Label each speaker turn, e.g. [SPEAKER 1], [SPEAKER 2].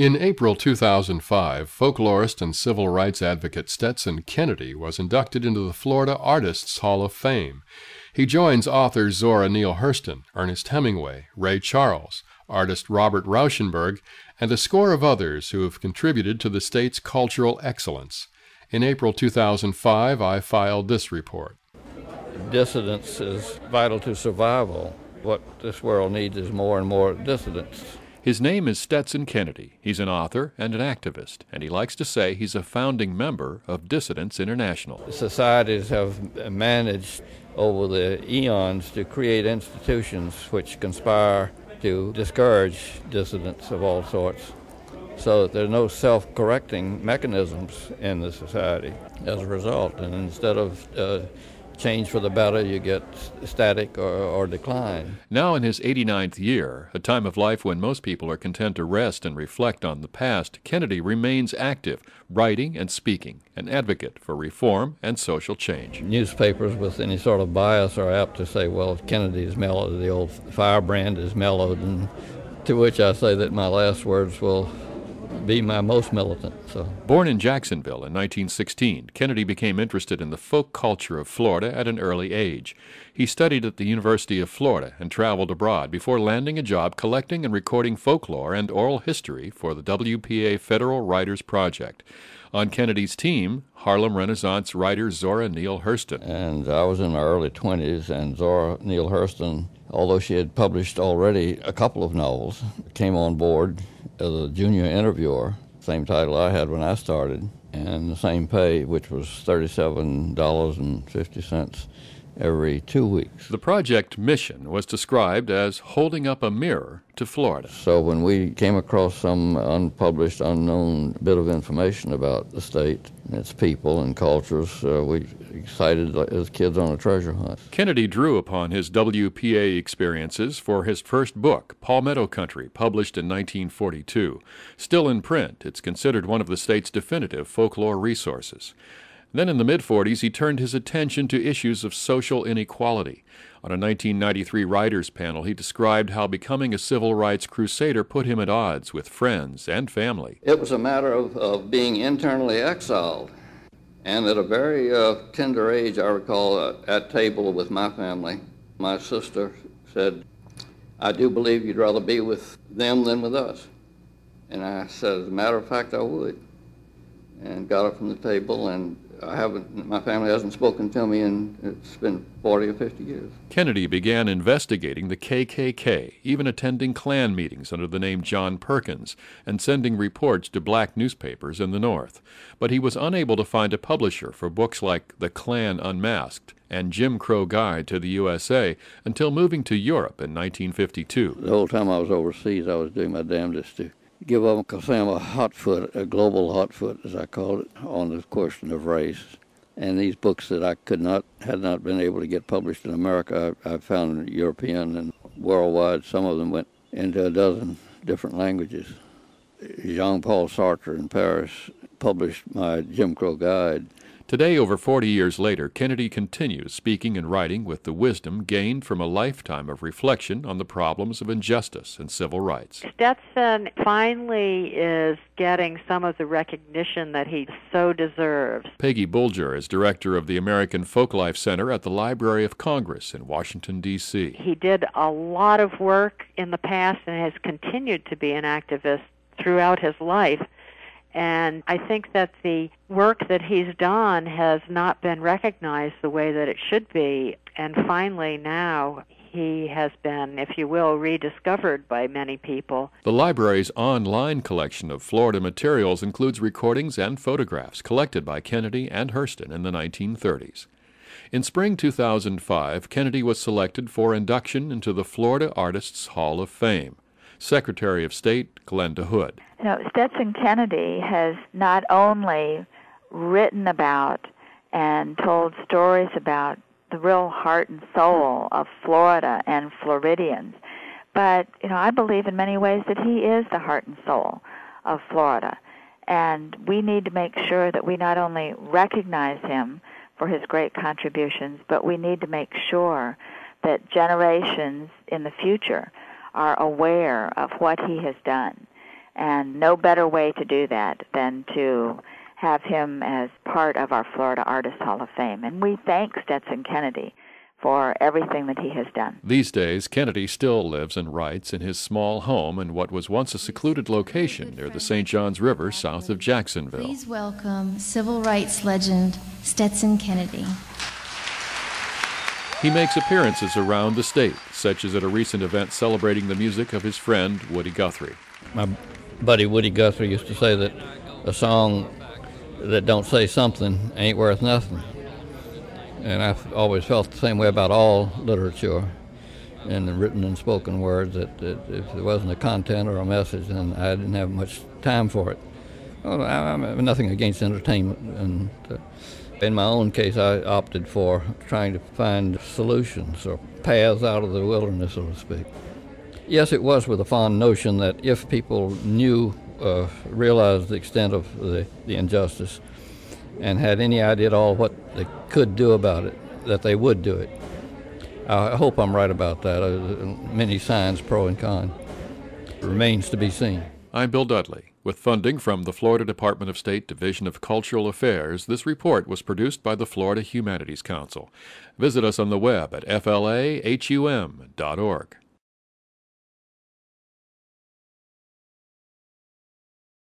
[SPEAKER 1] In April 2005, folklorist and civil rights advocate Stetson Kennedy was inducted into the Florida Artists Hall of Fame. He joins authors Zora Neale Hurston, Ernest Hemingway, Ray Charles, artist Robert Rauschenberg, and a score of others who have contributed to the state's cultural excellence. In April 2005, I filed this report.
[SPEAKER 2] Dissidence is vital to survival. What this world needs is more and more dissidents.
[SPEAKER 3] His name is Stetson Kennedy. He's an author and an activist, and he likes to say he's a founding member of Dissidents International.
[SPEAKER 2] Societies have managed over the eons to create institutions which conspire to discourage dissidents of all sorts, so that there are no self-correcting mechanisms in the society as a result. And instead of change for the better, you get static or decline.
[SPEAKER 3] Now in his 89th year, a time of life when most people are content to rest and reflect on the past, Kennedy remains active, writing and speaking, an advocate for reform and social change.
[SPEAKER 2] Newspapers with any sort of bias are apt to say, well, Kennedy is mellowed, the old firebrand is mellowed, and to which I say that my last words will be my most militant.
[SPEAKER 3] Born in Jacksonville in 1916, Kennedy became interested in the folk culture of Florida at an early age. He studied at the University of Florida and traveled abroad before landing a job collecting and recording folklore and oral history for the WPA Federal Writers Project. On Kennedy's team, Harlem Renaissance writer Zora Neale Hurston.
[SPEAKER 2] And I was in my early 20s, and Zora Neale Hurston, although she had published already a couple of novels, came on board as a junior interviewer, same title I had when I started, and the same pay, which was $37.50 every 2 weeks.
[SPEAKER 3] The project mission was described as holding up a mirror to Florida.
[SPEAKER 2] So when we came across some unpublished, unknown bit of information about the state and its people and cultures, we excited as kids on a treasure hunt.
[SPEAKER 3] Kennedy drew upon his WPA experiences for his first book, Palmetto Country, published in 1942. Still in print, it's considered one of the state's definitive folklore resources. Then in the mid-40s, he turned his attention to issues of social inequality. On a 1993 writers' panel, he described how becoming a civil rights crusader put him at odds with friends and family.
[SPEAKER 2] It was a matter of being internally exiled. And at a very tender age, I recall at table with my family, my sister said, "I do believe you'd rather be with them than with us." And I said, as a matter of fact, I would. And got up from the table, and my family hasn't spoken to me in, it's been 40 or 50 years.
[SPEAKER 3] Kennedy began investigating the KKK, even attending Klan meetings under the name John Perkins, and sending reports to black newspapers in the North. But he was unable to find a publisher for books like The Klan Unmasked and Jim Crow Guide to the USA until moving to Europe in 1952.
[SPEAKER 2] The whole time I was overseas, I was doing my damnedest to give up, because I'm a hotfoot, a global hotfoot, as I call it, on the question of race. And these books that I had not been able to get published in America, I found European and worldwide. Some of them went into a dozen different languages. Jean-Paul Sartre in Paris published my Jim Crow Guide.
[SPEAKER 3] Today, over 40 years later, Kennedy continues speaking and writing with the wisdom gained from a lifetime of reflection on the problems of injustice and civil rights.
[SPEAKER 4] Stetson finally is getting some of the recognition that he so deserves.
[SPEAKER 3] Peggy Bulger is director of the American Folklife Center at the Library of Congress in Washington, D.C.
[SPEAKER 4] He did a lot of work in the past and has continued to be an activist throughout his life. And I think that the work that he's done has not been recognized the way that it should be. And finally now he has been, if you will, rediscovered by many people.
[SPEAKER 3] The library's online collection of Florida materials includes recordings and photographs collected by Kennedy and Hurston in the 1930s. In spring 2005, Kennedy was selected for induction into the Florida Artists Hall of Fame. Secretary of State Glenda Hood.
[SPEAKER 5] Stetson Kennedy has not only written about and told stories about the real heart and soul of Florida and Floridians, but I believe in many ways that he is the heart and soul of Florida. And we need to make sure that we not only recognize him for his great contributions, but we need to make sure that generations in the future are aware of what he has done. And no better way to do that than to have him as part of our Florida Artists Hall of Fame. And we thank Stetson Kennedy for everything that he has done.
[SPEAKER 3] These days, Kennedy still lives and writes in his small home in what was once a secluded location near the St. Johns River south of Jacksonville.
[SPEAKER 6] Please welcome civil rights legend Stetson Kennedy.
[SPEAKER 3] He makes appearances around the state, such as at a recent event celebrating the music of his friend Woody Guthrie.
[SPEAKER 7] My buddy Woody Guthrie used to say that a song that don't say something ain't worth nothing. And I've always felt the same way about all literature, and the written and spoken words, that if there wasn't a content or a message, then I didn't have much time for it. Well, I'm nothing against entertainment, and in my own case, I opted for trying to find solutions or paths out of the wilderness, so to speak. Yes, it was with a fond notion that if people realized the extent of the injustice, and had any idea at all what they could do about it, that they would do it. I hope I'm right about that. Many signs, pro and con. It remains to be seen.
[SPEAKER 3] I'm Bill Dudley. With funding from the Florida Department of State Division of Cultural Affairs, this report was produced by the Florida Humanities Council. Visit us on the web at flahum.org.